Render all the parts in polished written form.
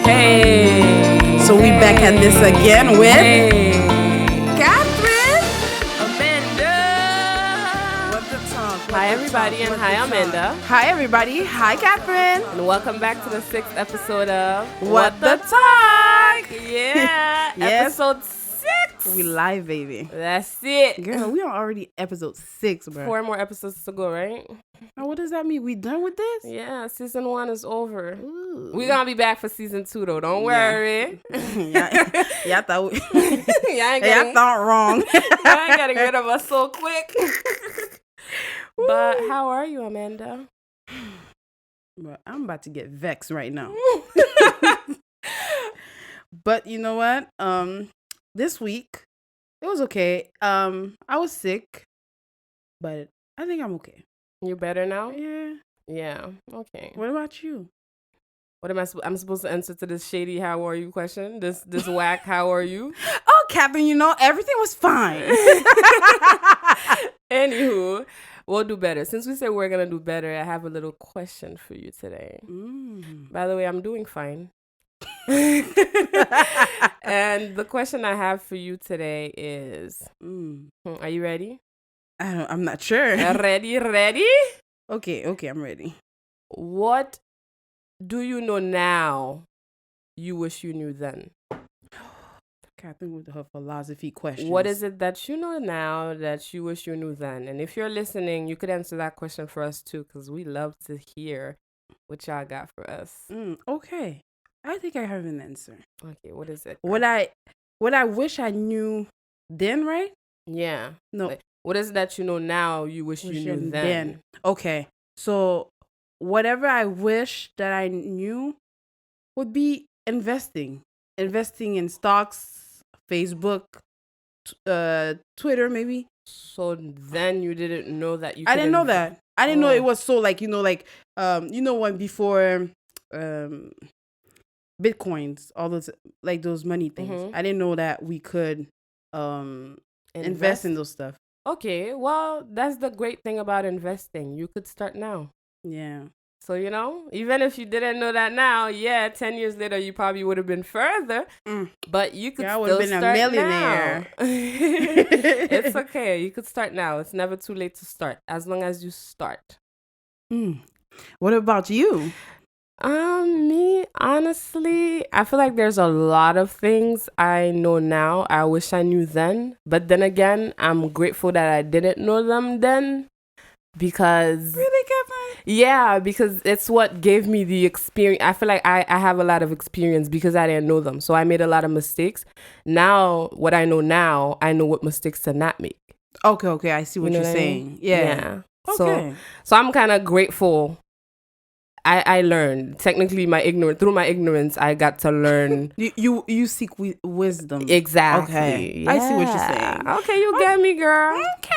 Hey. So we back at this again with Catherine. Amanda. What the talk? Hi everybody and hi Amanda. Hi everybody. Hi Catherine. And welcome back to the 6th episode of What the Talk. Yeah. Yes. Episode 6. We live, baby. That's it. Girl, we are already episode 6, bro. 4 more episodes to go, right? Now, what does that mean? We done with this? Yeah, season 1 is over. Ooh. We're gonna be back for season 2 though. Don't worry. Y'all thought Y'all thought wrong. ain't getting rid of us so quick. But how are you, Amanda? Bro, I'm about to get vexed right now. But you know what? This week it was okay. I was sick, but I think I'm okay. You better now? Yeah. Yeah. Okay. What about you? What am I'm supposed to answer to this shady "How are you" question? This whack "How are you"? Oh, Catherine, everything was fine. Anywho, we'll do better. Since we said we're gonna do better, I have a little question for you today. By the way, I'm doing fine. And the question I have for you today is, are you ready? I'm not sure. Ready? Okay, I'm ready. What do you know now you wish you knew then? Catherine with her philosophy questions. What is it that you know now that you wish you knew then? And if you're listening, you could answer that question for us too, because we love to hear what y'all got for us. Okay. I think I have an answer. Okay, what is it? What I wish I knew then, right? Yeah. No. Like, what is it that you know now you wish you knew then? Okay. So whatever I wish that I knew would be investing in stocks, Facebook, Twitter, maybe. So then you didn't know that you I didn't know that. I didn't know it was so when before Bitcoins, all those those money things. I didn't know that we could invest in those stuff. Okay, well, that's the great thing about investing. You could start now. Yeah. So, even if you didn't know that now, 10 years later, you probably would have been further. But you could still start now. I would have been a millionaire. It's okay. You could start now. It's never too late to start, as long as you start. What about you? Me, honestly, I feel like there's a lot of things I know now I wish I knew then. But then again, I'm grateful that I didn't know them then. Because really, Catherine? Yeah, because it's what gave me the experience. I feel like I have a lot of experience because I didn't know them. So I made a lot of mistakes. Now, what I know now, I know what mistakes to not make. Okay, I see what you're saying. Yeah. Okay. So I'm kind of grateful. I learned. Technically, through my ignorance, I got to learn. You seek wisdom. Exactly. Okay. Yeah. I see what you're saying. Okay, you get me, girl. Okay.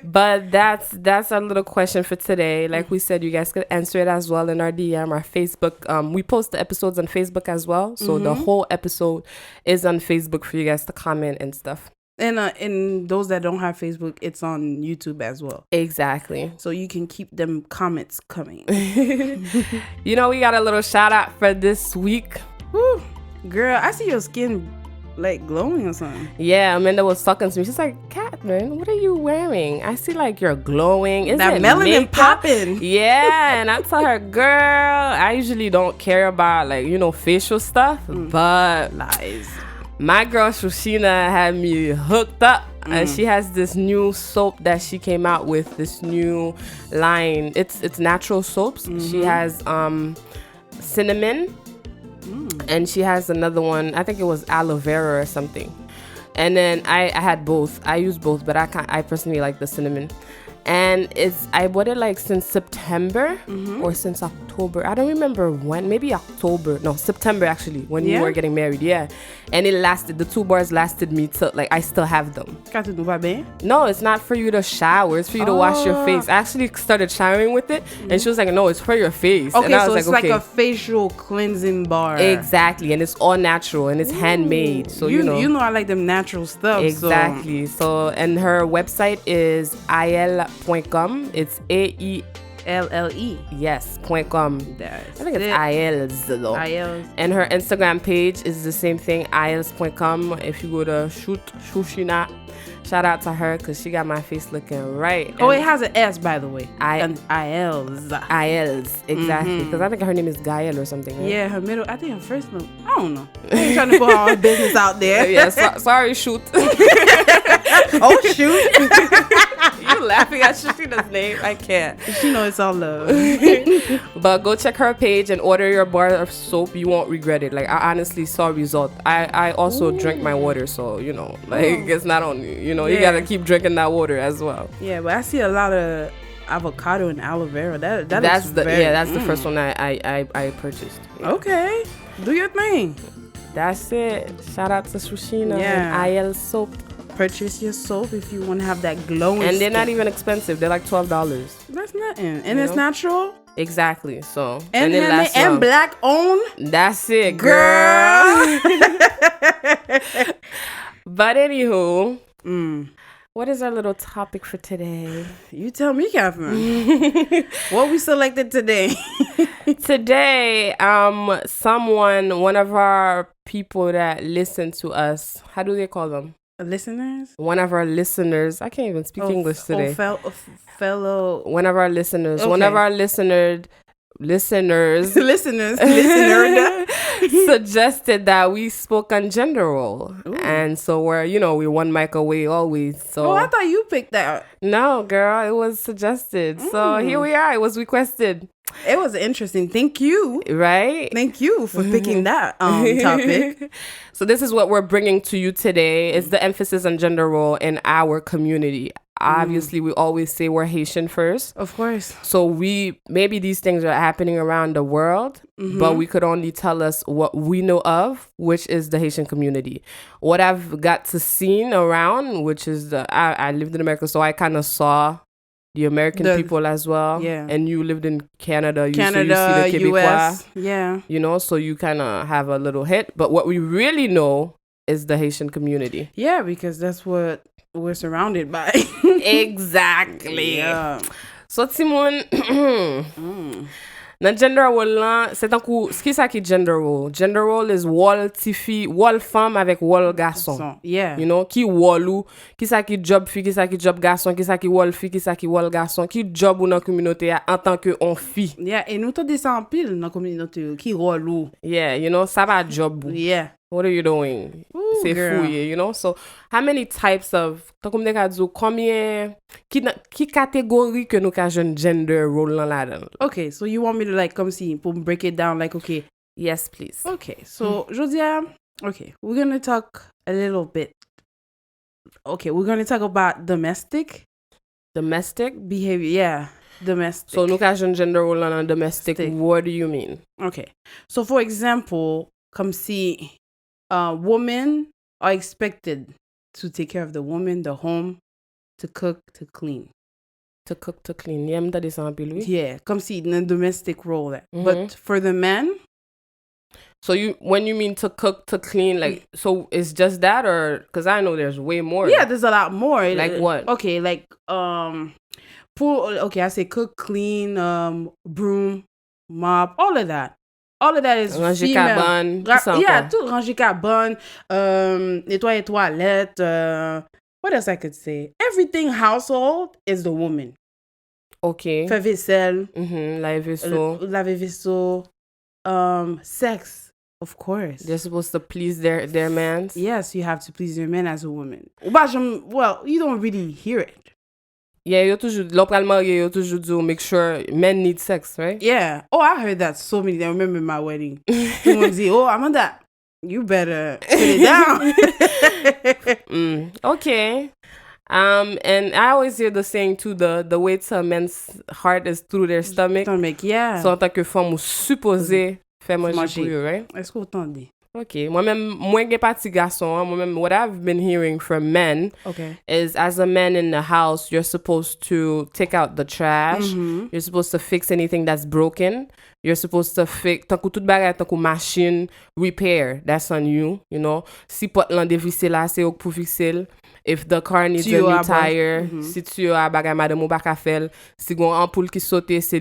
But that's our little question for today. Like we said, you guys could answer it as well in our DM, our Facebook. We post the episodes on Facebook as well. So the whole episode is on Facebook for you guys to comment and stuff. And those that don't have Facebook, it's on YouTube as well. Exactly. So you can keep them comments coming. We got a little shout out for this week. Woo. Girl, I see your skin glowing or something. Yeah, Amanda was talking to me. She's like, Catherine, what are you wearing? I see you're glowing. Is that it melanin makeup? popping? Yeah, and I tell her, girl, I usually don't care about facial stuff, but lies. My girl Shushina had me hooked up, and she has this new soap that she came out with. This new line. It's natural soaps. She has cinnamon. And she has another one. I think it was aloe vera or something. And then I had both. I use both, but I personally like the cinnamon. And I bought it since September or since October. I don't remember when. Maybe October. No, September actually, when we were getting married. Yeah. And it lasted. The 2 bars lasted me till I still have them. No, it's not for you to shower. It's for you to wash your face. I actually started showering with it, and she was like, "No, it's for your face." Okay, and I so was it's like a facial cleansing bar. Exactly, and it's all natural and it's handmade. So you know I like them natural stuff. Exactly. So and her website is ael.com. It's LLE. Yes, .com. I think it's IELTS though. IELTS. And her Instagram page is the same thing, IELTS.com. If you go to Shushina, shout out to her because she got my face looking right. Oh, it has an S, by the way. And IELTS. IELTS, exactly. Because I think her name is Gael or something. Right? Yeah, I think her first name. I don't know. I ain't trying to put all her business out there. Yeah, sorry, shoot. Oh, shoot. You laughing at Shushina's name? I can't. She know it's all love. But go check her page and order your bar of soap. You won't regret it. Like, I honestly saw result. I also drink my water, so, it's not only, you gotta keep drinking that water as well. Yeah, but I see a lot of avocado and aloe vera. That's the first one I purchased. Yeah. Okay, do your thing. That's it. Shout out to Shushina. Yeah. And IL soap. Purchase your soap if you want to have that glowing and they're skin. not even expensive. They're like $12. That's nothing. And it's natural. Exactly. So and it lasts and long. black owned. That's it, girl. But anywho, what is our little topic for today? You tell me, Catherine. What we selected today? Today, one of our people that listen to us, how do they call them? Listeners? One of our listeners. I can't even speak English today. Fellow. One of our listeners. Okay. One of our listeners suggested that we spoke on gender role. Ooh. And so we're one mic away always. So I thought you picked that. No, girl, it was suggested. So here we are. It was requested. It was interesting. Thank you. Right? Thank you for picking that topic. So this is what we're bringing to you today. It's the emphasis on gender role in our community. Obviously, we always say we're Haitian first. Of course. So maybe these things are happening around the world, but we could only tell us what we know of, which is the Haitian community. What I've got to see around, which is I lived in America, so I kind of saw the American people as well. Yeah. And you lived in Canada. So you see the Québécois. US. Yeah. So you kind of have a little hit. But what we really know is the Haitian community. Yeah, because that's what we're surrounded by. Exactly. Yeah. So Timon, nan gender role lan, c'est tan kou, ki sa ki gender role? Gender role is wall femme avec wall garçon. Yeah. Ki wall ou, ki sa ki job fi, ki sa ki job garçon, ki sa ki wall fi, ki sa ki wall garçon, ki job ou nan communauté en tant que on fi. Yeah, et nous t'en descend pile dans communauté ki wall ou. Yeah, ça va job ou. Yeah. What are you doing? C'est fouillé, So, how many types of, combien, qui catégorie que nous ka joun gender role lan la dan? Okay, so you want me to comme si, pour break it down, okay. Yes, please. Okay, so, Jodia, we're going to talk a little bit. Okay, we're going to talk about domestic behavior. Yeah, domestic. So, nous ka joun gender role lan domestic. What do you mean? Okay, so for example, comme si women are expected to take care of the woman, the home, to cook, to clean. To cook, to clean. Yeah, m'ta descend pile, oui. Yeah, comme si in a domestic role. But for the men... So when you mean to cook, to clean, so it's just that, or... Because I know there's way more. Yeah, there's a lot more. Like what? Okay, I say cook, clean, broom, mop, all of that. All of that is ranger female. Cabane. Yeah, tout ranger cabane, nettoyer toilette. What else I could say? Everything household is the woman. Okay. Faire vaisselle. Laver vaisseau. Sex, of course. They're supposed to please their man. Yes, you have to please your man as a woman. Well, you don't really hear it. Yeah, you toujours make sure men need sex, right? Yeah. Oh, I heard that so many times. I remember my wedding. Someone say, "Oh, Amanda, you better put it down." Okay. And I always hear the saying too, the way to a man's heart is through their stomach. Yeah. So en tant que femme, ou supposé faire manger pour eux, right? Est-ce que vous entendez? Okay, moi gen parti garçon, what I've been hearing from men is as a man in the house, you're supposed to take out the trash. You're supposed to fix anything that's broken. You're supposed to fix tankou tout bagay tankou machine repair. That's on you, Si pot lan devisse la, c'est ok pou fixel. if the car needs a new tire, si tu a bagay madame ou baka fel, si gon ampoule ki saute, c'est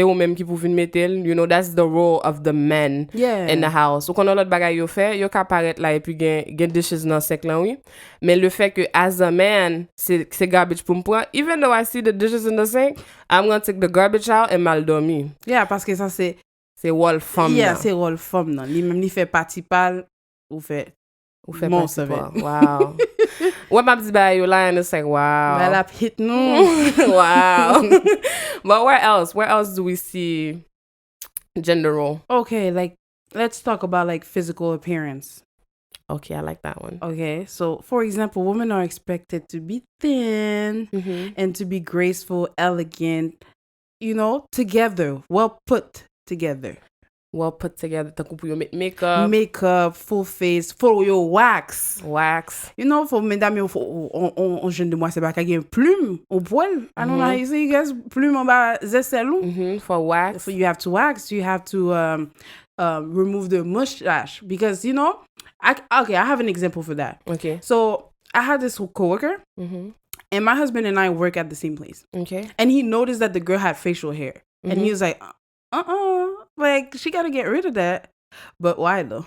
ou même qui pou vin metel, you know, that's the role of the men in the house. Ou konon lot bagay yo fe, yo ka paret la, et puis gen dishes nan sek lan, oui. Mais le fait que as a man, c'est garbage pou m'pwa, even though I see the dishes in the sink, I'm gonna take the garbage out and mal dormi. Yeah, parce que ça c'est rôle femme. Yeah, c'est rôle femme nan. Li même li fait parti pal ou fait most of it. Wow. What m'a dit ba yo line, it's like wow. Well, I've hit no. Wow. But where else do we see gender role? Okay, like let's talk about like physical appearance. Okay, I like that one. Okay, so for example, women are expected to be thin and to be graceful, elegant, you know, together, well put together. Well put together. Takou pou yo makeup. Makeup, full face, for your wax. Wax. You know, for mesdames, on jeune de moi, c'est pas qu'il y a une plume au poil. I don't know how you say, you guys, plume en bas, zestelou. For wax. So you have to wax, you have to remove the mustache. Because, you know, I have an example for that. Okay. So I had this coworker, and my husband and I work at the same place. Okay. And he noticed that the girl had facial hair. And he was like, like, she got to get rid of that. But why, though?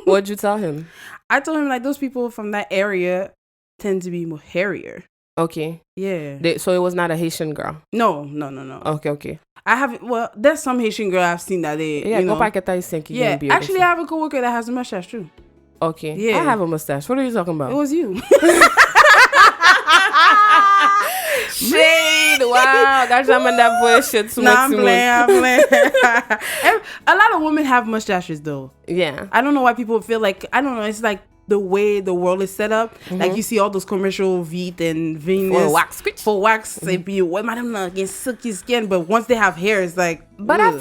What'd you tell him? I told him, like, those people from that area tend to be more hairier. Okay. Yeah. So it was not a Haitian girl? No. Okay. There's some Haitian girl I've seen that they, you know. Actually, I have a coworker that has a mustache, too. Okay. Yeah. I have a mustache. What are you talking about? It was you. Shade. Wow. That's I'm that bullshit. I'm playing. A lot of women have mustaches, though. Yeah. I don't know why people feel like, I don't know, it's like the way the world is set up. Like you see all those commercial Veet and Venus for wax. They be madam again silky skin, but once they have hair, it's like. But ugh.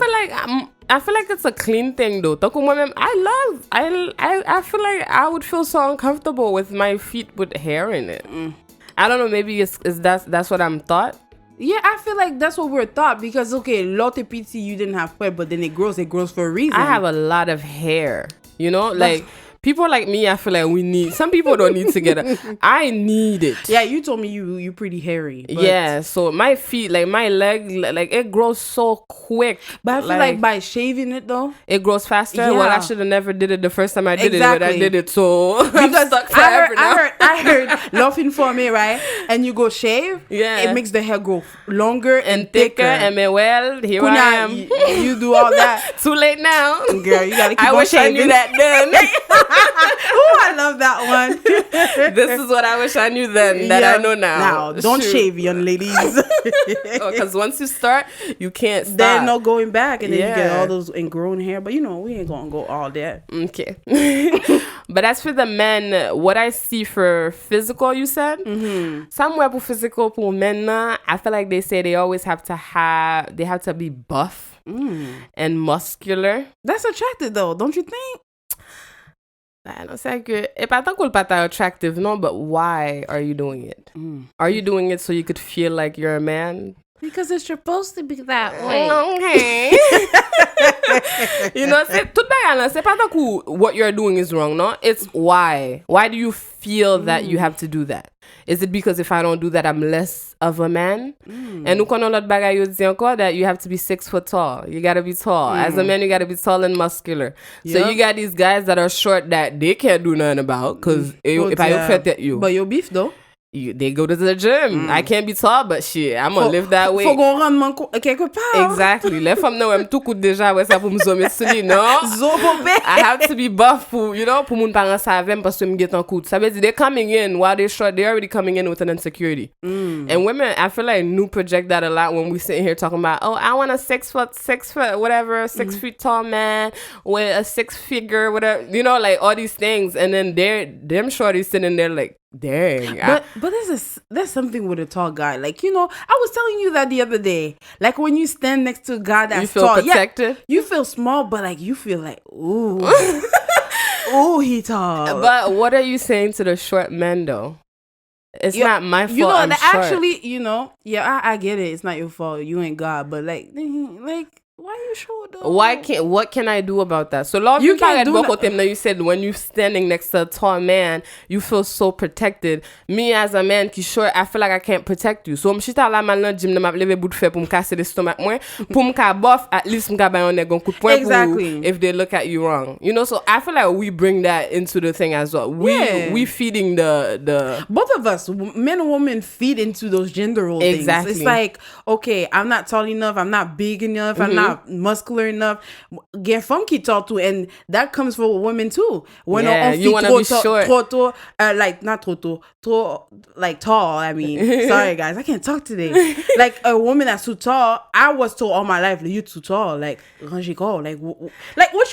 I feel like it's a clean thing though. I feel like I would feel so uncomfortable with my feet with hair in it. I don't know. Maybe that's what I'm taught. Yeah, I feel like that's what we're taught because okay, lotte pizza you didn't have hair, but then it grows for a reason. I have a lot of hair. You know, like. People like me, I feel like we need. Some people don't need to get it. I need it. Yeah, you told me you pretty hairy. But yeah, so my feet, like my leg, like it grows so quick. But I feel like by shaving it though, it grows faster. Yeah. Well, I should have never did it the first time I did it, but I did it, so because I'm stuck forever now. I heard laughing for me, right? And you go shave, it makes the hair grow longer and thicker. And well, here I am. You do all that. Too late now, girl. You gotta keep on shaving. I wish I knew that then. Oh, I love that one. This is what I wish I knew then that I know now. Now, don't shave, young ladies. Because once you start, you can't stop. There's no going back, and then you get all those ingrown hair. But you know, we ain't gonna go all there. Okay. But as for the men, what I see for physical, you said, somewhere for physical for men, I feel like they say they always have to be buff and muscular. That's attractive, though, don't you think? I don't say good. If I think we'll attractive, no, but why are you doing it? Are you doing it so you could feel like you're a man? Because it's supposed to be that way. Okay. You know, c'est pas that what you're doing is wrong, no? It's why. Why do you feel that you have to do that? Is it because if I don't do that, I'm less of a man? And nous connaissons l'autre bagay yo di encore that you have to be 6 foot tall. You gotta be tall. As a man, you gotta be tall and muscular. So you got these guys that are short that they can't do nothing about because if I fit at you. But you're beef though. They go to the gym. I can't be tall, but shit, I'm gonna live that way. Faut qu'on rendement quelque part. Exactly. Les femmes know I'm tout coûte déjà ouais ça pour me zoomer sur non. I have to be buff pour pour mon parents savent parce que me get en coûte. Ça veut dire they're coming in while they're short. They're already coming in with an insecurity. And women, I feel like nous project that a lot when we sit here talking about I want a 6 foot whatever 6 feet tall man with a 6 figure whatever like all these things, and then them shorties sitting there like. Dang. But there's something with a tall guy. Like, I was telling you that the other day. Like when you stand next to a guy that's tall. You feel protected? Yeah, you feel small, but like you feel like, ooh. Ooh, he tall. But what are you saying to the short men though? It's not my fault. I'm short. Actually, I get it. It's not your fault. You ain't God. But like why Why you short though? What can I do about that? So love you can't do that. You said when you standing next to a tall man, you feel so protected. Me as a man ki short, I feel like I can't protect you. So m'chita la man nan gym nan m'a leve bout fe pou m'kase de stomach mwen, pou m'ka bof, at least m'ka bayon nè gon coup de poing pou if they look at you wrong. You know, so I feel like we bring that into the thing as well. We feeding the both of us, men and women, feed into those gender role things. It's like, okay, I'm not tall enough, I'm not big enough, I'm not muscular enough. Get funky tall too, and that comes for women too. When you want to be short, like not tall, like tall. I mean, sorry guys, I can't talk today. Like a woman that's too tall. I was told all my life, you too tall. Like what you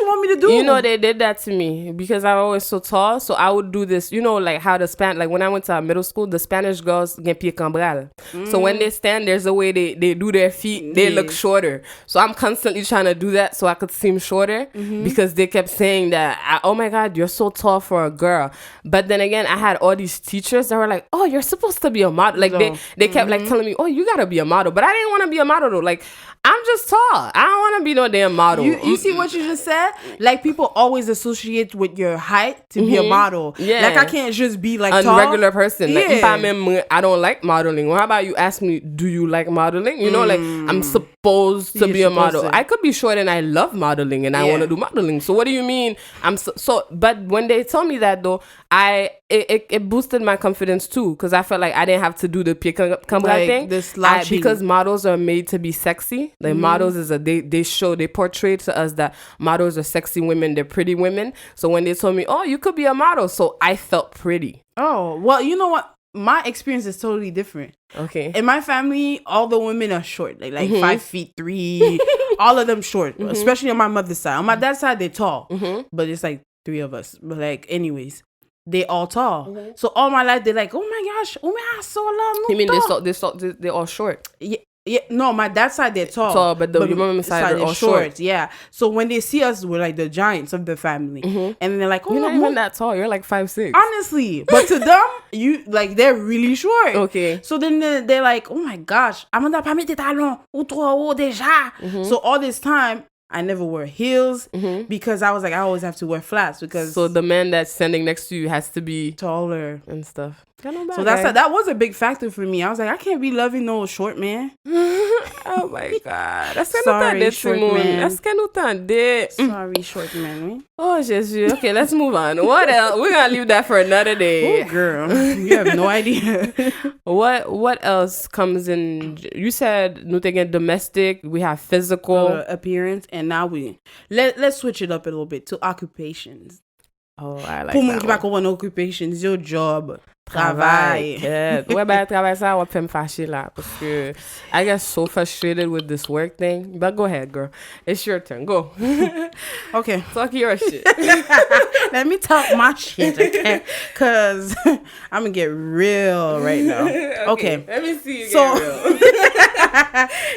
want me to do? You know, they did that to me because I was so tall. So I would do this. You know, like how like when I went to middle school, the Spanish girls get pied cambral. So when they stand, there's a way they do their feet. They look shorter. So I'm constantly trying to do that so I could seem shorter because they kept saying that, oh my God, you're so tall for a girl. But then again, I had all these teachers that were like, oh, you're supposed to be a model. Like they kept like telling me, oh, you gotta be a model. But I didn't want to be a model though. Like I'm just tall. I don't want to be no damn model. You see what you just said? Like people always associate with your height to be a model. Yeah. Like I can't just be like a regular person. Like I don't like modeling. Well, how about you ask me, do you like modeling? You know, like I'm supposed to be a model. I could be short and I love modeling and I want to do modeling. So what do you mean? But when they told me that though, it boosted my confidence too because I felt like I didn't have to do the pied cambral thing. Because models are made to be sexy. Like models is they portray to us that models are sexy women, they're pretty women. So when they told me, oh, you could be a model, so I felt pretty. Oh, well, you know what? My experience is totally different. Okay. In my family, all the women are short, like 5'3", all of them short, especially on my mother's side. On my dad's side, they're tall, but it's like 3 of us. But like, anyways, they all tall. So all my life, they're like, oh my gosh, so long. You mean they're all short? Yeah, no, my dad's side they're tall. Tall, but your mom's side they're all short. Yeah, so when they see us, we're like the giants of the family, and they're like, "Oh, you're not even that tall. You're like 5'6". Honestly, but to them, they're really short. Okay. So then they're like, "Oh my gosh, Amanda pas mis tes talons ou trop haut déjà." So all this time, I never wear heels because I was like, I always have to wear flats because. So the man that's standing next to you has to be taller and stuff. So that was a big factor for me. I was like, I can't be loving no short man. Oh my God. Sorry, short man. Sorry, short man. Oh, Jesus. Okay, let's move on. What else? We're going to leave that for another day. Oh, girl. You have no idea. What else comes in? You said domestic. We have physical appearance. And now let's switch it up a little bit to occupations. Oh, I like that. Pour moun ki pa kon occupations, your job, travail. Ouais, ben, travail ça, on fait me fâcher là. Parce que I get so frustrated with this work thing. But go ahead, girl. It's your turn. Go. Okay. Talk your shit. Let me talk my shit, okay? Because I'm going to get real right now. Okay. Let me see you get real.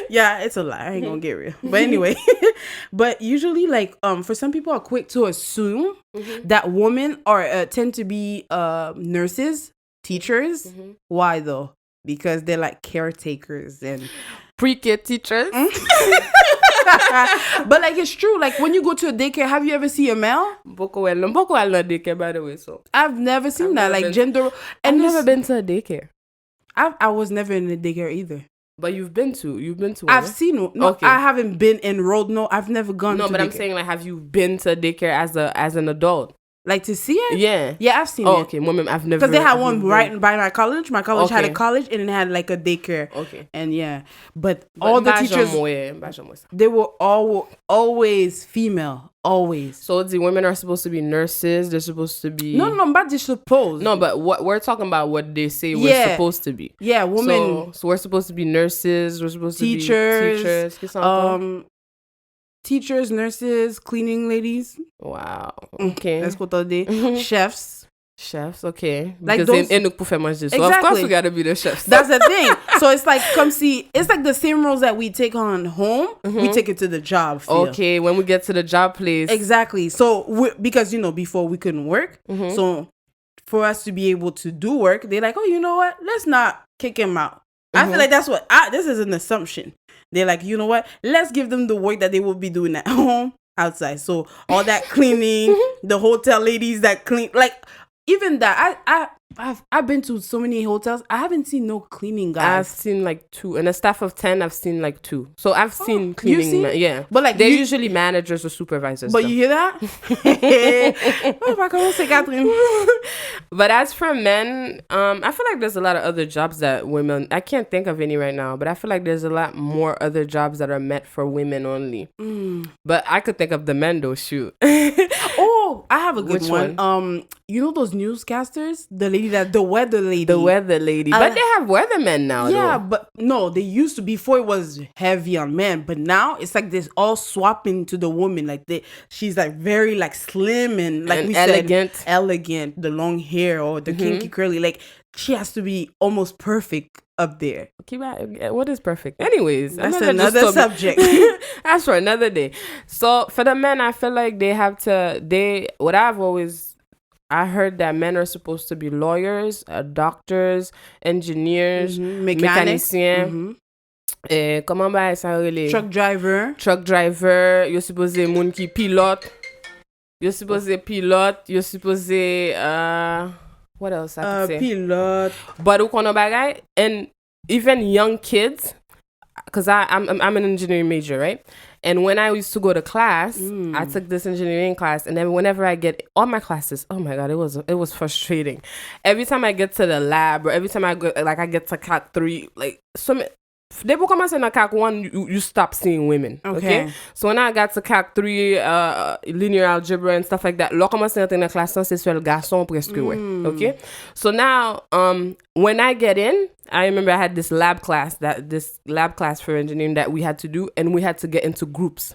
Yeah, it's a lie. I ain't going to get real. But anyway. But usually, like, for some people are quick to assume that women tend to be nurses, teachers. Why though? Because they're like caretakers and pre-K teachers. But like it's true. Like when you go to a daycare, have you ever seen a male? Boko daycare, by the way. So I've never seen that. Like gender. I've never been to a daycare. I was never in a daycare either. But you've been to I've seen one. No, okay. I haven't been enrolled. No, I've never gone to No, but daycare. I'm saying like have you been to a daycare as an adult? Like to see it? Yeah, I've seen it. Okay, I've never. Because they had one right by my college. My college had a college and it had like a daycare. Okay. And but all the teachers, they were always female. Always. So the women are supposed to be nurses. They're supposed to be. No, but they're supposed. No, but what we're talking about, what they say we're supposed to be. Yeah, women. So we're supposed to be nurses. We're supposed to be teachers. Teachers, nurses, cleaning ladies. Wow. Okay. Let's go to the chefs. Chefs, okay. Like because those, so of course we gotta be the chefs. That's the thing. So it's like, come see, it's like the same roles that we take on home, we take it to the job field. Okay, when we get to the job place. Exactly. So because before we couldn't work, so for us to be able to do work, they're like, oh, you know what? Let's not kick him out. I feel like that's what this is an assumption. they're like, you know what? Let's give them the work that they will be doing at home outside. So all that cleaning, the hotel ladies that clean, like even that. I've been to so many hotels. I haven't seen no cleaning guys. I've seen like 2. In a staff of 10, I've seen like 2. So I've seen cleaning. Yeah, but like they're usually managers or supervisors. But you hear that? Oh my God, say Catherine. But as for men, I feel like there's a lot of other jobs that women. I can't think of any right now, but I feel like there's a lot more other jobs that are meant for women only. But I could think of the men though. Shoot. Oh, I have a good Which one. You know those newscasters, the weather lady. But they have weathermen now. Yeah, though. but no, they used to. Before it was heavy on men, but now it's like this all swapping to the woman. Like she's like very like slim and like we elegant. said, elegant. The long hair or the kinky curly. Like she has to be almost perfect up there. What is perfect? Anyways, that's another subject. That's for another day. So for the men, I feel like they have to. I heard that men are supposed to be lawyers, doctors, engineers, mécaniciens. Comment ba ça relé? Truck driver. You're supposed to moun ki pilote. You're supposed what else I could say? Pilote. But ukono bagay, and even young kids, because I'm an engineering major, right? And when I used to go to class, I took this engineering class, and then whenever I get all my classes, oh my God, it was frustrating. Every time I get to the lab, or every time I go, like I get to CAC 3, like dès pour commencer dans CAC 1, you stop seeing women. Okay. So when I got to CAC 3, linear algebra and stuff like that, là commencer à entrer dans classe, c'est sur le garçon presque, ouais. Okay. So now, when I get in, I remember I had this lab class for engineering that we had to do, and we had to get into groups.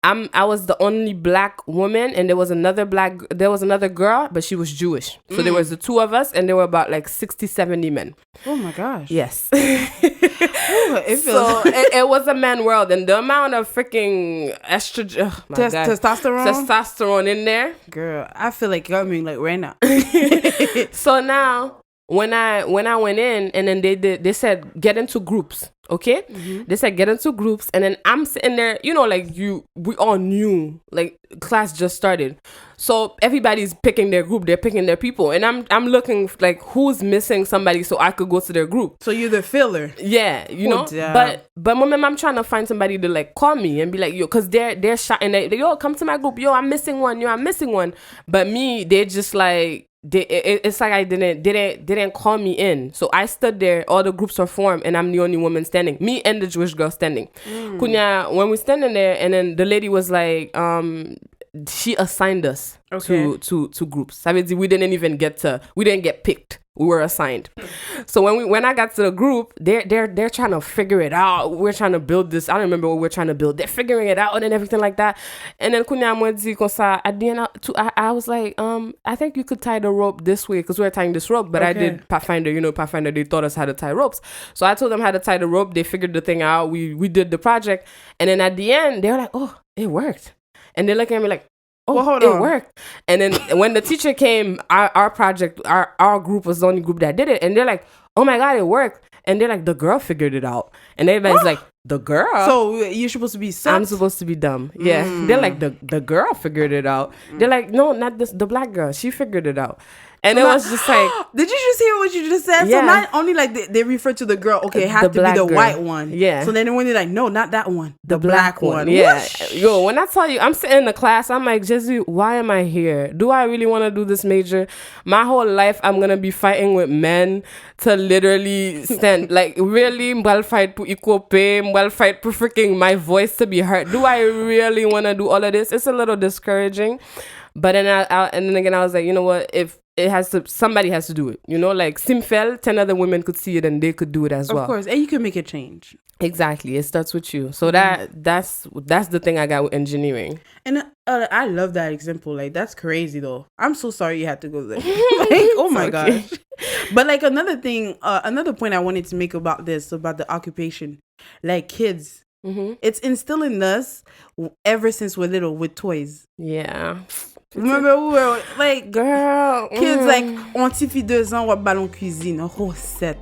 I was the only black woman, and there was another girl, but she was Jewish. So there was the 2 of us, and there were about like 60, 70 men. Oh my gosh. Yes. So it was a man world, and the amount of freaking estrogen, testosterone in there. Girl, I feel like coming like right now. So now, when I went in, and then they said get into groups, okay? They said get into groups, and then I'm sitting there, like we all knew, like class just started, so everybody's picking their group, they're picking their people, and I'm looking like who's missing somebody so I could go to their group. So you're the filler. Yeah, know. Damn. But mom, I'm trying to find somebody to like call me and be like, yo, because they're shouting, yo, come to my group, yo, I'm missing one. But me, they're just like. It's like I didn't call me in, so I stood there. All the groups are formed, and I'm the only woman standing. Me and the Jewish girl standing. Kunya, when we're standing there, and then the lady was like, she assigned us to groups. Ça veut dire we didn't get picked. We were assigned. So when I got to the group, they're trying to figure it out. We're trying to build this. I don't remember what we're trying to build. They're figuring it out and everything like that. And then kunya mo di kon sa, at the end, I was like, I think you could tie the rope this way because we're tying this rope. But I did Pathfinder. Pathfinder, they taught us how to tie ropes. So I told them how to tie the rope. They figured the thing out. We did the project. And then at the end, they were like, oh, it worked. And they're looking at me like, it worked. And then when the teacher came, our project, our group was the only group that did it. And they're like, oh my God, it worked. And they're like, the girl figured it out. And everybody's like, the girl? So you're supposed to be sus? I'm supposed to be dumb. Yeah. They're like, the girl figured it out. They're like, no, not the black girl. She figured it out. And it was just like... Did you just hear what you just said? Yeah. So not only like they refer to the girl, okay, it has to be the girl. White one. Yeah. So then when they're like, no, not that one. The black one. Yeah. Whoosh. Yo, when I tell you, I'm sitting in the class, I'm like, Jesu, why am I here? Do I really want to do this major? My whole life, I'm going to be fighting with men to literally stand. Like, really, m'bal fight for equal pay, m'bal fight for freaking my voice to be heard. Do I really want to do all of this? It's a little discouraging. But then and then again, I was like, you know what? If somebody has to do it, like Simfel, 10 other women could see it and they could do it as well. Of course, and you can make a change. Exactly, it starts with you. So that's the thing I got with engineering. And I love that example. Like, that's crazy though. I'm so sorry you had to go there. Like, oh my gosh. But like another point I wanted to make about the occupation, like kids. It's instilling us ever since we're little with toys. Yeah. Remember we were like girl kids like on ti fi 2 ans ou ballon cuisine recette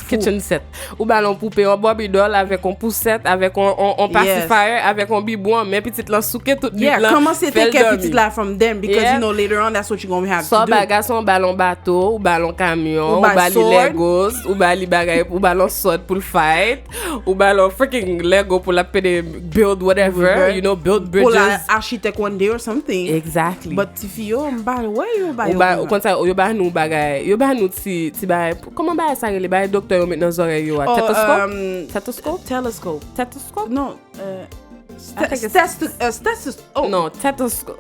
kitchen set ou ballon poupée un Barbie doll avec un poussette avec un pacifier avec un biberon mais petite la souke tout yeah comment c'était que petite là from them because you know later on that's what you gonna have to do bagason ballon bateau ou ballon camion ou bali legos ou bali bagay ou ballon sword pour fight ou ballon freaking lego pour la build whatever you know build bridges pour la architect one day or something exactly but if you buy where you buy ou quand ça yo ba nou bagay yo ba nou ti bagay comment ba ça les bagay docteur yo met dans oreille yo stethoscope no no stethoscope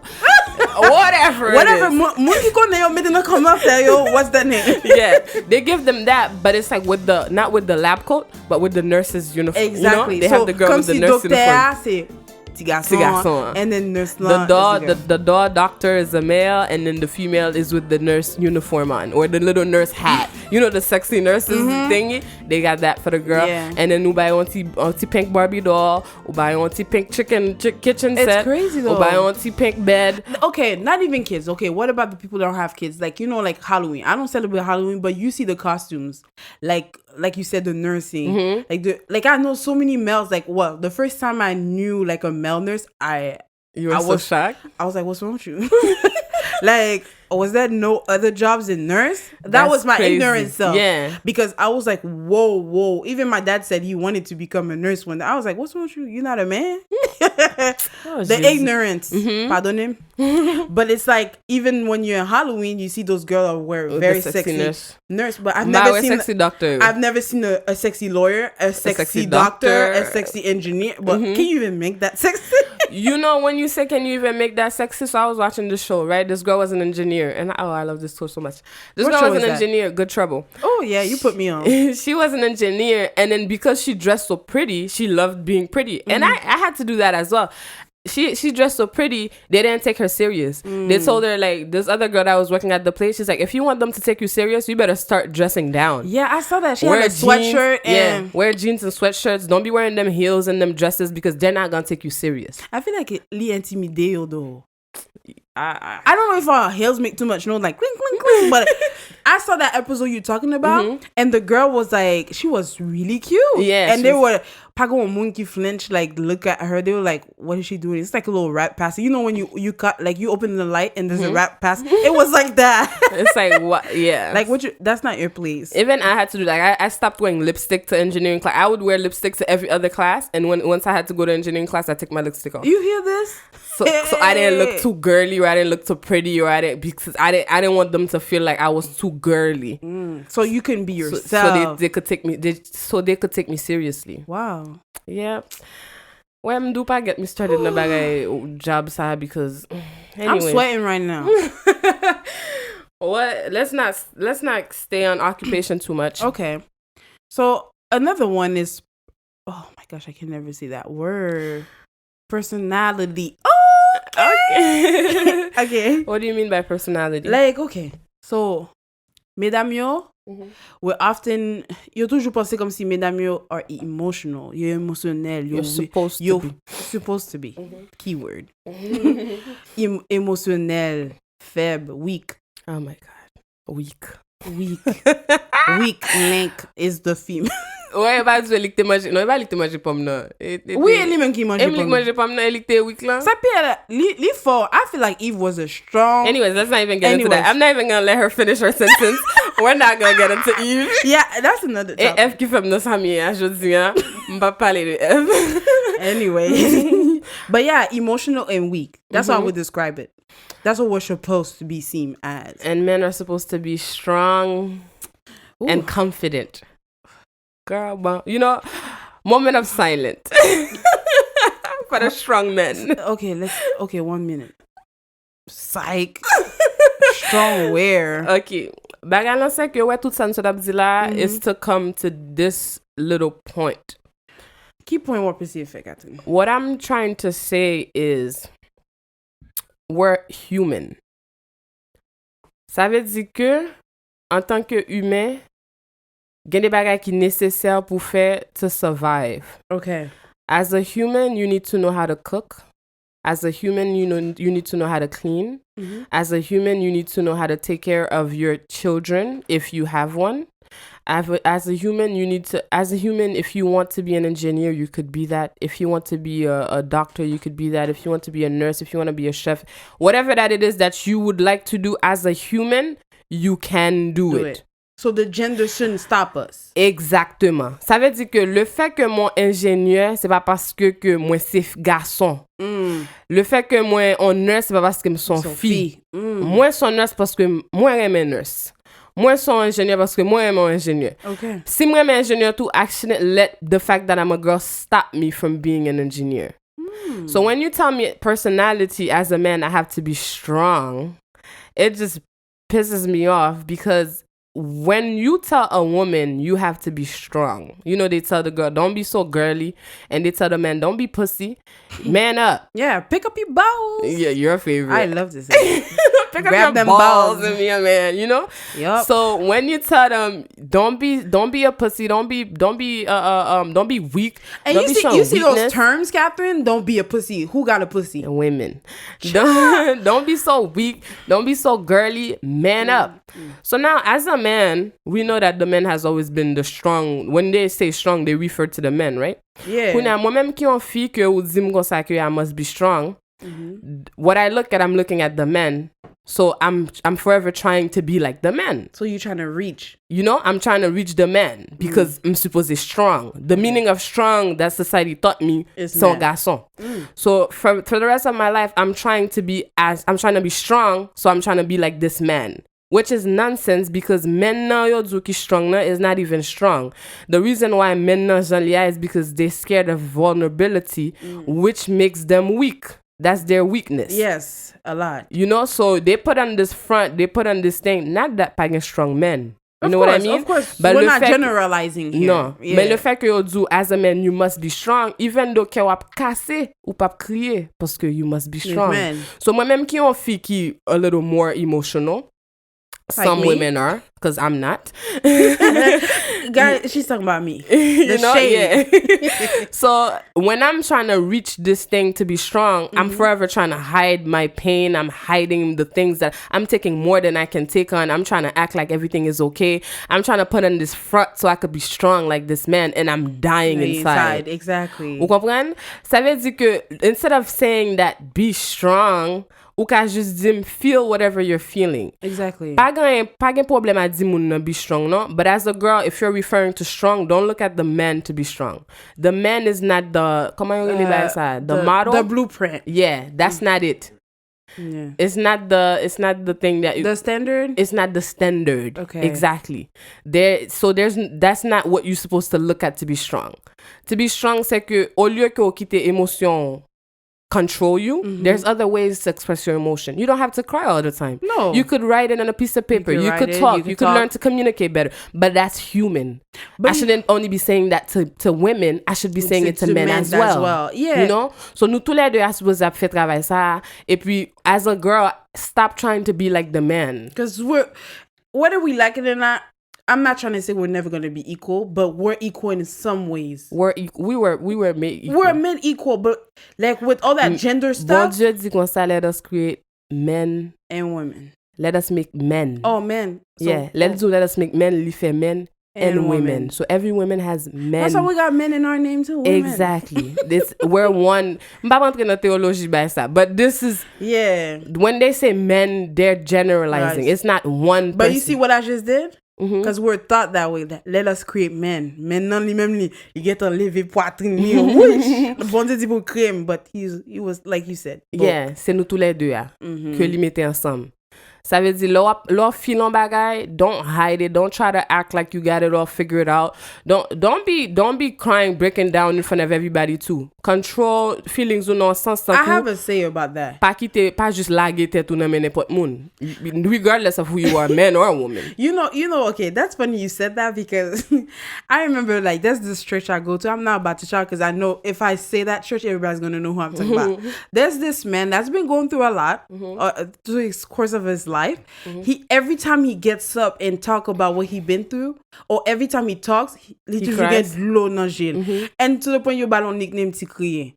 whatever mon qui connaît yo met dans commentaire yo what's that name yeah they give them that but it's like with the not with the lab coat but with the nurse's uniform exactly you know? They have the girl with the nurse uniform c'est Gason, and then nurse the doctor is a male and then the female is with the nurse uniform on or the little nurse hat you know the sexy nurses thingy they got that for the girl and then you buy on pink Barbie doll or buy on pink kitchen set it's crazy though or buy on pink bed okay not even kids okay what about the people that don't have kids like you know like Halloween I don't celebrate Halloween but you see the costumes like you said the nursing like I know so many males like the first time I knew like a male nurse I was shocked I was like what's wrong with you like was there no other jobs in nurse that was my crazy. ignorant self yeah because I was like whoa even my dad said he wanted to become a nurse one day I was like what's wrong with you you're not a man the ignorance pardon him but it's like even when you're in Halloween you see those girls wear very sexy nurse but I've never seen sexy doctor I've never seen a sexy lawyer a sexy doctor a sexy engineer but can you even make that sexy you know when you say can you even make that sexy so I was watching this show right this girl was an engineer and I love this show so much this girl was an engineer Good Trouble oh yeah you put me on she was an engineer and then because she dressed so pretty she loved being pretty and I had to do that as well she dressed so pretty they didn't take her serious they told her like this other girl that was working at the place she's like if you want them to take you serious you better start dressing down yeah I saw that she had a sweatshirt and wear jeans and sweatshirts don't be wearing them heels and them dresses because they're not gonna take you serious I feel like it intimidate though I don't know if our heels make too much noise like clink clink clink but I saw that episode you're talking about and the girl was like she was really cute and they were Pago and Monkey flinch like look at her they were like what is she doing it's like a little rat pass you know when you cut like you open the light and there's a rat pass it was like that it's like what yeah like what you that's not your place even I had to do like I stopped wearing lipstick to engineering class I would wear lipstick to every other class and once I had to go to engineering class I take my lipstick off you hear this so I didn't look too girly or I didn't look too pretty or because I didn't want them to feel like I was too girly so you can be yourself so they could take me they could take me seriously wow yeah well I'm do pas get me started in the bagay job side because anyway. I'm sweating right now what let's not stay on occupation too much okay so another one is oh my gosh I can never say that word personality okay okay what do you mean by personality like okay so mesdames yo we're often yo toujours pensé comme si mesdames yo are emotional you're emotionnel you're supposed to be keyword émotionnel faible weak oh my god weak weak link is the female ouais pas tu lik te manger non pas lik te manger pomme non oui elle même qui mange pomme non lik te weak là ça peut li fort I feel like Eve was a strong anyways let's not even get into that I'm not even gonna let her finish her sentence we're not gonna get into Eve yeah that's another topic F qui fait nos amis aujourd'hui hein on va parler de F anyway but yeah emotional and weak that's how I would describe it that's what we're supposed to be seen as and men are supposed to be strong and confident girl but you know moment of silence for the strong men okay 1 minute psych strong where okay bagay lan se ke wè tout sa nou di la is to come to this little point key point what specific what I'm trying to say is we're human ça veut dire que en tant que humain gen des bagay ki nécessaire pour faire to survive okay as a human you need to know how to cook As a human, you need to know how to clean. As a human, you need to know how to take care of your children if you have one. As a human, if you want to be an engineer, you could be that. If you want to be a doctor, you could be that. If you want to be a nurse, if you want to be a chef, whatever that it is that you would like to do as a human, you can do it. So the gender shouldn't stop us. Exactement. Ça veut dire que le fait que moi ingénieur, c'est pas parce que moi c'est garçon. Le fait que moi on nurse, c'est pas parce que moi son fille. Moi son nurse parce que moi j'aime nurse. Moi son ingénieur parce que moi j'aime ingénieur. Okay. Si moi j'aime ingénieur too, I shouldn't let the fact that I'm a girl stop me from being an engineer. So when you tell me personality as a man, I have to be strong, it just pisses me off because when you tell a woman you have to be strong, they tell the girl, don't be so girly, and they tell the man, don't be pussy, man up. Yeah, pick up your balls. Yeah, your favorite. I love this. Pick up your them balls and be a man, Yep. So when you tell them, don't be a pussy, don't be weak, and don't you see those terms, Catherine. Don't be a pussy. Who got a pussy? Women. Don't be so weak. Don't be so girly. Man up. So now, as a man, we know that the man has always been the strong. When they say strong, they refer to the men, right? Yeah. Moi-même qui en fille que ou dim comme ça que I must be strong. What I look at, I'm looking at the men. So I'm forever trying to be like the man. So you're trying to reach. I'm trying to reach the man because I'm supposed to be strong. The meaning of strong that society taught me is son garçon. So for the rest of my life, I'm trying to be strong. So I'm trying to be like this man. Which is nonsense because men now yo do ki strong na is not even strong. The reason why men now jalia is because they're scared of vulnerability, which makes them weak. That's their weakness. Yes, a lot. So they put on this front, they put on this thing, not that pagan strong men. You know what I mean? Of course, but we're not generalizing here. No, yeah. Mais le fait que you do as a man, you must be strong, even though que wap kase ou pap kriye, parce que you must be strong. Amen. So moi-même qui on fi ki a little more emotional, some women are, because I'm not. Guys, she's talking about me. The shade. Yeah. So when I'm trying to reach this thing to be strong, I'm forever trying to hide my pain. I'm hiding the things that I'm taking more than I can take on. I'm trying to act like everything is okay. I'm trying to put on this front so I could be strong like this man, and I'm dying inside. Exactly. Vous comprenez? Ça veut dire que instead of saying that be strong, ou ka juste dire feel whatever you're feeling. Exactly. Pas gen problème à dire moun nan be strong, no? But as a girl, if you're referring to strong, don't look at the man to be strong. The man is not the, comment you really like that? The model? The blueprint. Yeah, that's not it. Yeah. It's not the thing that the standard. It's not the standard. Okay. Exactly. That's not what you're supposed to look at to be strong. To be strong, c'est que au lieu que vous quittez émotion control you, there's other ways to express your emotion. You don't have to cry all the time. No. You could write it on a piece of paper. You could talk. You could learn to communicate better. But that's human. But I shouldn't only be saying that to women. I should be saying it to men as well. Yeah. So nous tous les deux à supposé faire travail ça. Et puis as a girl, stop trying to be like the man. Because whether we like it or not, I'm not trying to say we're never going to be equal, but we're equal in some ways. We were made equal. We're made equal, but like with all that gender stuff. Bon Dieu dit comme ça, let us create men and women. Let us make men. Oh, men. So, yeah, let us make men, li fait men and women. So every woman has men. That's why we got men in our name too. Women. Exactly. We're one. M'pa rentrer dans théologie by ça, but this is when they say men, they're generalizing. Right. It's not one person. But you see what I just did? Because we're taught that way, that let us create men. Men nan li même li get on lever poitrine ni le bon Dieu dit pour créer, but he was like you said. Yeah, c'est nous tous les deux que li mette ensemble. Ça veut dire, l'or filon bagay, don't hide it. Don't try to act like you got it all figured out. Don't be crying, breaking down in front of everybody too. Control feelings ou non sens. I have a say about that. Pas juste laguer tête ou nan men n'importe moun. Regardless of who you are, man or woman. You know, okay, that's funny you said that because I remember like there's this church I go to. I'm not about to shout because I know if I say that church, everybody's going to know who I'm talking about. There's this man that's been going through a lot through the course of his life. He every time he gets up and talk about what he been through, or every time he talks, he just gets low nan jil. And to the point you ballon nickname ti kriye.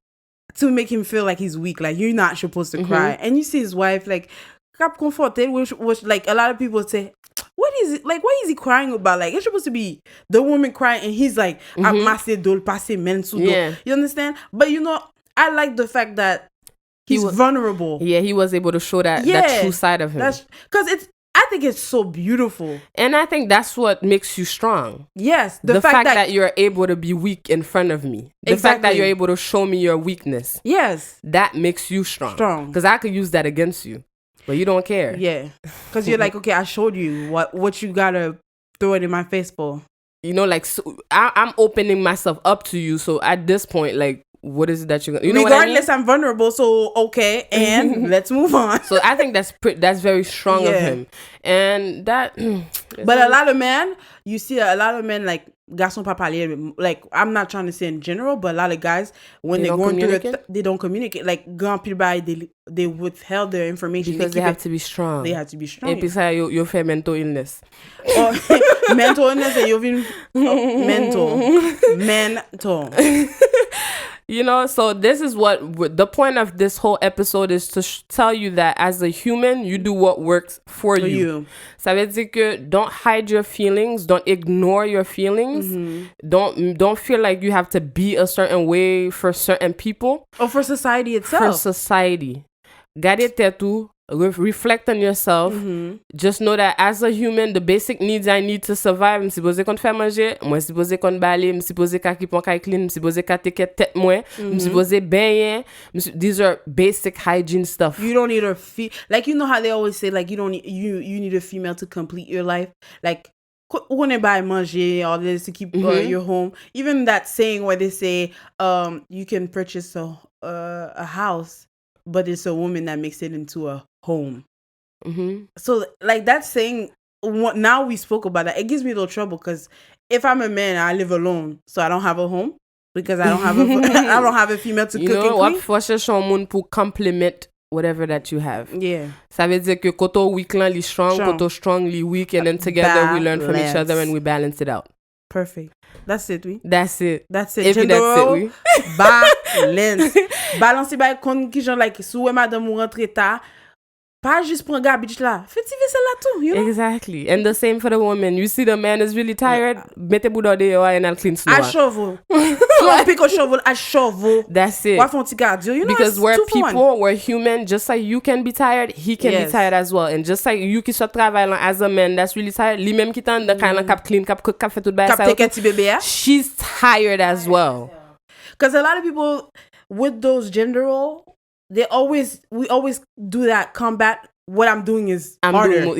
to make him feel like he's weak, like you're not supposed to cry. And you see his wife like cap comforted, which like a lot of people say, what is it like? What is he crying about? Like it's supposed to be the woman crying, and he's like, "Amasse dol, passe men sous dol." You understand? But I like the fact that he's vulnerable. Yeah, he was able to show that true side of him. Because I think it's so beautiful. And I think that's what makes you strong. Yes. The fact that you're able to be weak in front of me. The fact that you're able to show me your weakness. Yes. That makes you strong. Because I could use that against you. But you don't care. Yeah. Because you're like, okay, I showed you what you got to throw it in my face for. Like, so I'm opening myself up to you. So at this point, like, what is it that you're gonna? Regardless, I'm vulnerable, so okay, and let's move on. So I think that's very strong of him, and that. But a lot of men, you see a lot of men like Gason pas parler. Like I'm not trying to say in general, but a lot of guys when they're going through it, they don't communicate. Like grand people, they withheld their information because they have to be strong. They have to be strong. Et puis ça, you fait mental illness. Mental illness, and you've mental. So this is what the point of this whole episode is to tell you that as a human, you do what works for you. Ça veut dire que don't hide your feelings, don't ignore your feelings, don't feel like you have to be a certain way for certain people. Or for society itself. For society. Gade tetou, reflect on yourself. Just know that as a human, the basic needs I need to survive, I'm supposé kon fè manger, moi supposé kon bale, I'm supposé ka ki pon kay clean, I'm supposé ka teke tête moi, I'm supposé benyen. These are basic hygiene stuff. You don't need like you know how they always say like you don't need you need a female to complete your life. Like when they buy manger, all this to keep your home. Even that saying where they say you can purchase a house, but it's a woman that makes it into a home. So like that saying, now we spoke about that, it gives me a little trouble because if I'm a man, I live alone, so I don't have a home because I don't have I don't have a female to cook and clean. Faut chercher un monde pour complement whatever that you have. Yeah. Ça veut dire que koto weak lan li strong, koto strong li weak, and then together we learn from each other and we balance it out. Perfect. That's it, oui. That's it. That's it. If that's it, oui. Balance. Balance by kon ki jan like sou madame ou rentre ta. Pas juste prendre garbage là. Fais ti vaisselle là tout, you know? Exactly. And the same for the woman. You see the man is really tired, mette boudou de yo and I'll clean slow. À shovel. So pick a shovel, à shovel. That's it. Wa fon ti cardio, you know? Because we're human, just like you can be tired, he can be tired as well. And just like you ki soit travail lan as a man that's really tired, li même ki tan de kan lan kap clean, kap cook, kap fait tout ba sa. Kap take ti bébé. She's tired as well. Because a lot of people with those gender roles, we always do that combat. What I'm doing is harder.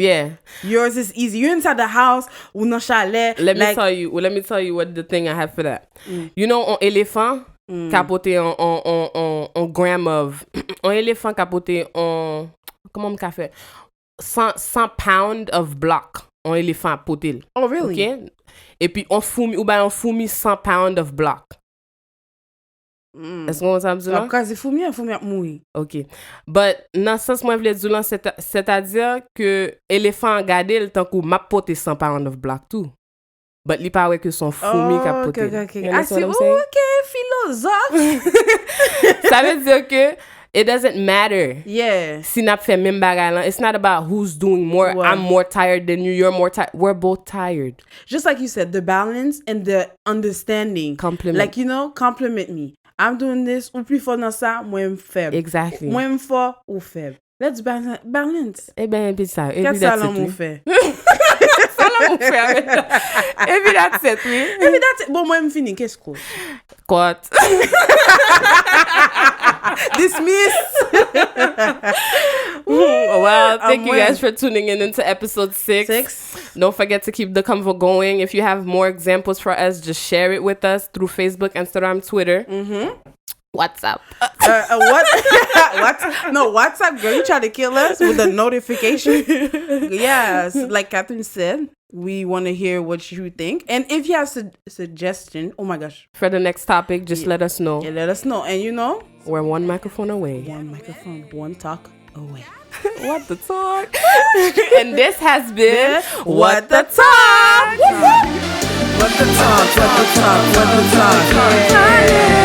Yours is easy. You're inside the house, ou nan chalet. Let me tell you what the thing I have for that. You know, on elephant, capoté on gram of, on elephant capoté on, comment on fait? 100 pound of block on elephant potel. Oh, really? Okay? Et puis on foumi 100 pound of block. Est-ce qu'on s'en dit là? Parce que foumi a moui. OK. But dans sens moi vle dire là c'est-à-dire que éléphant garder le temps qu'on m'a porté 100 pound of block tout. But li pa wè que son foumi ka porté. Okay. I see. Okay, philosophe. Ça veut dire que it doesn't matter. Yeah. Si n'a fait même bagay là, it's not about who's doing more. Wow. I'm more tired than you. You're more tired. We're both tired. Just like you said, the balance and the understanding. Compliment. Like, compliment me. I'm doing this, ou plus fort dans ça, moins faible. Exactly. Moins fort ou faible. Let's balance. Eh ben, et puis ça. Qu'est-ce que ça l'on fait? Ça l'on fait. Et puis that's it, oui. Et puis that's it. Bon, moi, je finis. Qu'est-ce que? Quoi? Dismiss. Well, thank you guys for tuning in into episode 6. Don't forget to keep the convo going. If you have more examples for us, just share it with us through Facebook, Instagram, Twitter. WhatsApp. What? No, WhatsApp, girl. You try to kill us with a notification. Yes, like Catherine said, we want to hear what you think. And if you have suggestion, oh my gosh. For the next topic, just let us know. Yeah, let us know. And we're one microphone away. One talk away. What the talk? And this has been What the Talk. What the talk.